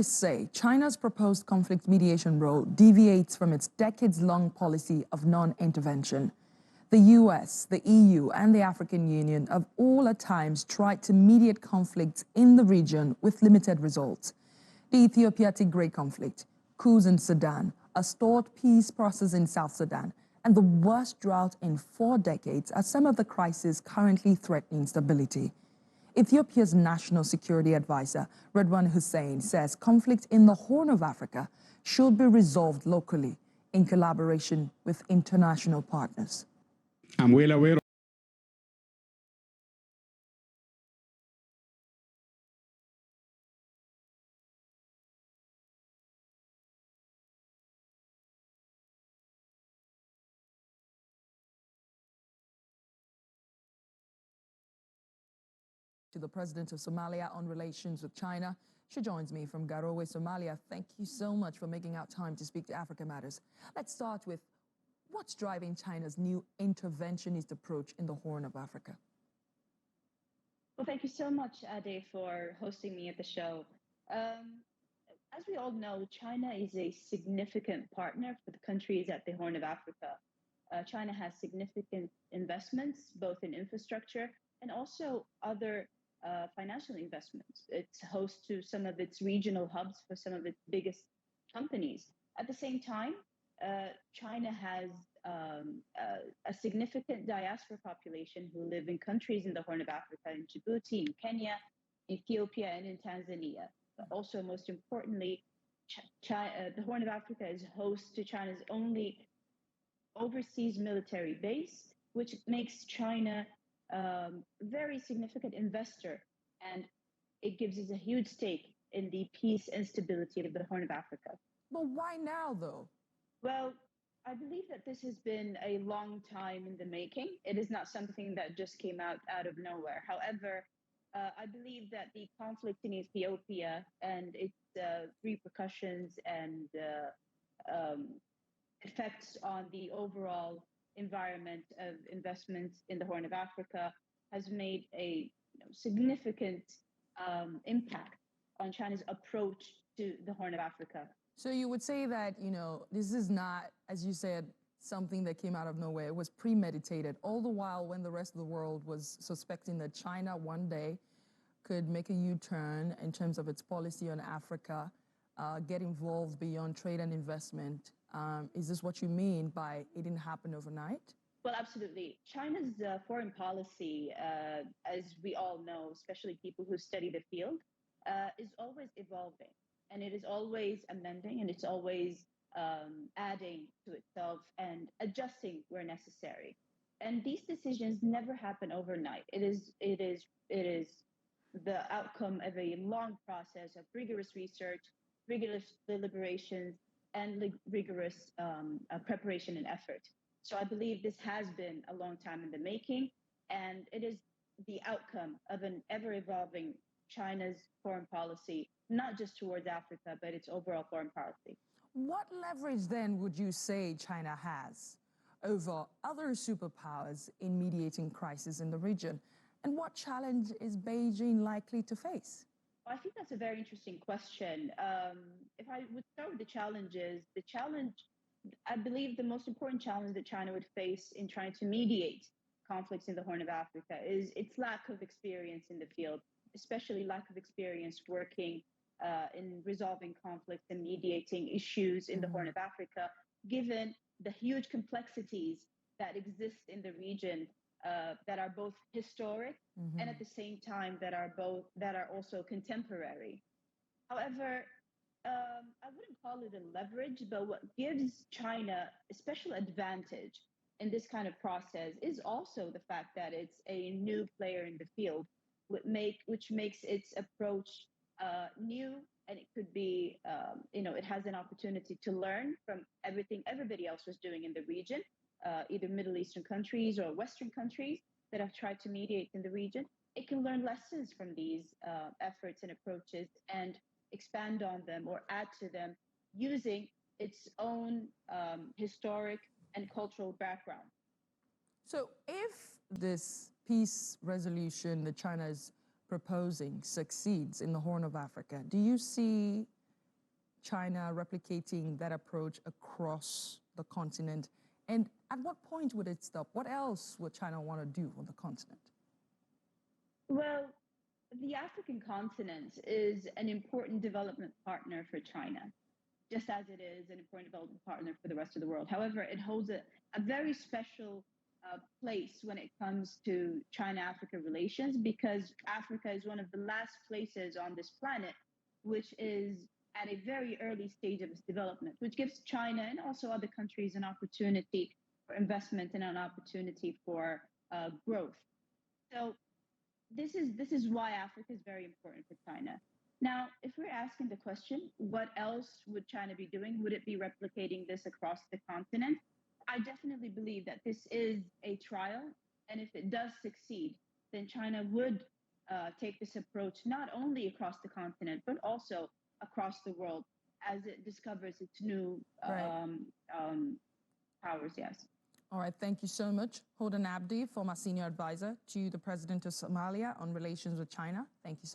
Say China's proposed conflict mediation role deviates from its decades-long policy of non-intervention. The US, the EU, and the African Union have all at times tried to mediate conflicts in the region with limited results. The Ethiopia-Tigray conflict, coups in Sudan, a stalled peace process in South Sudan, and the worst drought in 4 decades are some of the crises currently threatening stability. Ethiopia's National Security Advisor, Redwan Hussein, says conflict in the Horn of Africa should be resolved locally in collaboration with international partners. I'm well aware To the President of Somalia on relations with China. She joins me from Garowe, Somalia. Thank you so much for making out time to speak to Africa Matters. Let's start with what's driving China's new interventionist approach in the Horn of Africa? Well, thank you so much, Ade, for hosting me at the show. As we all know, China is a significant partner for the countries at the Horn of Africa. China has significant investments, both in infrastructure and also other financial investments. It's host to some of its regional hubs for some of its biggest companies. At the same time, China has a significant diaspora population who live in countries in the Horn of Africa, in Djibouti, in Kenya, Ethiopia, and in Tanzania. But also, most importantly, the Horn of Africa is host to China's only overseas military base, which makes China very significant investor, and it gives us a huge stake in the peace and stability of the Horn of Africa. But why now, though? Well, I believe that this has been a long time in the making. It is not something that just came out of nowhere. However, I believe that the conflict in Ethiopia and its repercussions and effects on the overall environment of investments in the Horn of Africa has made a significant impact on China's approach to the Horn of Africa. So you would say that, this is not, as you said, something that came out of nowhere. It was premeditated, all the while when the rest of the world was suspecting that China one day could make a U-turn in terms of its policy on Africa, get involved beyond trade and investment. Is this what you mean by it didn't happen overnight? Well, absolutely. China's foreign policy, as we all know, especially people who study the field, is always evolving, and it is always amending, and it's always adding to itself and adjusting where necessary. And these decisions never happen overnight. It is the outcome of a long process of rigorous research, rigorous deliberations, and rigorous preparation and effort. So I believe this has been a long time in the making, and it is the outcome of an ever-evolving China's foreign policy, not just towards Africa, but its overall foreign policy. What leverage then would you say China has over other superpowers in mediating crises in the region? And what challenge is Beijing likely to face? Well, I think that's a very interesting question. If I would start with the challenges, I believe the most important challenge that China would face in trying to mediate conflicts in the Horn of Africa is its lack of experience in the field, especially lack of experience working in resolving conflicts and mediating issues in the Horn of Africa, given the huge complexities that exist in the region that are both historic and at the same time that are also contemporary. However, I wouldn't call it a leverage, but what gives China a special advantage in this kind of process is also the fact that it's a new player in the field, which makes its approach new, and it could be, it has an opportunity to learn from everything everybody else was doing in the region, either Middle Eastern countries or Western countries that have tried to mediate in the region. It can learn lessons from these efforts and approaches and expand on them or add to them using its own historic and cultural background. So if this peace resolution that China is proposing succeeds in the Horn of Africa, do you see China replicating that approach across the continent? And at what point would it stop? What else would China want to do on the continent? Well, the African continent is an important development partner for China, just as it is an important development partner for the rest of the world. However, it holds a very special place when it comes to China-Africa relations, because Africa is one of the last places on this planet which is at a very early stage of its development, which gives China and also other countries an opportunity for investment and an opportunity for growth. So this is why Africa is very important for China. Now, if we're asking the question, what else would China be doing? Would it be replicating this across the continent? I definitely believe that this is a trial, and if it does succeed, then China would take this approach not only across the continent but also across the world as it discovers its new powers. Yes. All right, thank you so much. Hodan Abdi, former senior advisor to the president of Somalia on relations with China. Thank you so much.